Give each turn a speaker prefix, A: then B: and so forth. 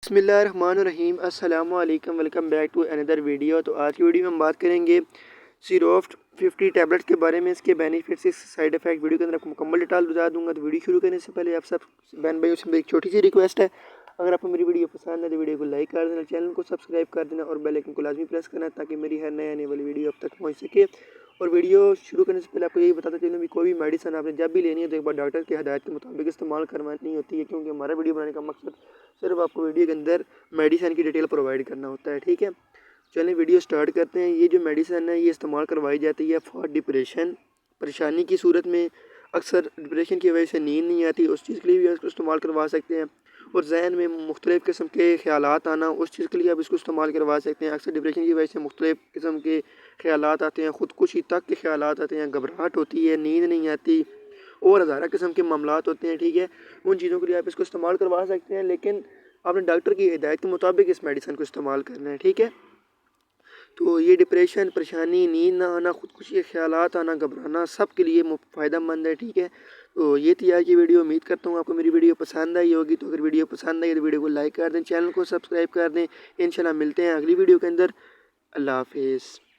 A: बिस्मिल्लाहिर्रहमानिर्रहीम अस्सलामु अलैकुम welcome back to another video. तो आज की वीडियो में हम बात करेंगे सीरोफ्ट 50 टैबलेट्स के बारे में, इसके बेनिफिट्स, साइड इफेक्ट वीडियो के अंदर आपको मुकम्मल डिटेल बता दूंगा। तो वीडियो शुरू करने से पहले आप सब बहन भाई उसमें एक छोटी सी रिक्वेस्ट है, अगर आपको मेरी वीडियो पसंद है तो वीडियो को लाइक कर देना, चैनल को सब्सक्राइब कर देना और बेल आइकन को लाजमी प्रेस करना ताकि मेरी हर नए आने वाली वीडियो अब तक पहुँच सके। और वीडियो शुरू करने से पहले आपको यही बताता चलूँ भी कोई भी मेडिसिन आपने जब भी लेनी है तो एक बार डॉक्टर की हदायत के मुताबिक इस्तेमाल करवानी होती है, क्योंकि हमारा वीडियो बनाने का मकसद सिर्फ आपको वीडियो के अंदर मेडिसिन की डिटेल प्रोवाइड करना होता है। ठीक है, चलें वीडियो स्टार्ट करते हैं। ये जो मेडिसिन है ये इस्तेमाल करवाई जाती है फॉर डिप्रेशन, परेशानी की सूरत में। अक्सर डिप्रेशन की वजह से नींद नहीं आती, उस चीज़ के लिए भी आप इसको इस्तेमाल करवा सकते हैं। और जहन में मुख्तलिफ़ किस्म के ख्यालात आना, उस चीज़ के लिए आप इसको इस्तेमाल करवा सकते हैं। अक्सर डिप्रेशन की वजह से मुख्तलिफ़ किस्म के ख्यालात आते हैं, ख़ुदकुशी तक के ख्यालात आते हैं, घबराहट होती है, नींद नहीं आती और हज़ारा किस्म के मामलात होते हैं। ठीक है, उन चीज़ों के लिए आप इसको इस्तेमाल करवा सकते हैं, लेकिन आपने डॉक्टर की हिदायत के मुताबिक इस मेडिसिन को इस्तेमाल करना है। ठीक है, तो ये डिप्रेशन, परेशानी, नींद ना आना, ख़ुदकुशी के ख़्यालात आना, घबराना, सब के लिए फ़ायदेमंद है। ठीक है, तो ये थी आज की वीडियो। उम्मीद करता हूँ आपको मेरी वीडियो पसंद आई होगी। तो अगर वीडियो पसंद आई तो वीडियो को लाइक कर दें, चैनल को सब्सक्राइब कर दें। इंशाल्लाह मिलते हैं अगली वीडियो के अंदर। अल्लाह हाफिज़।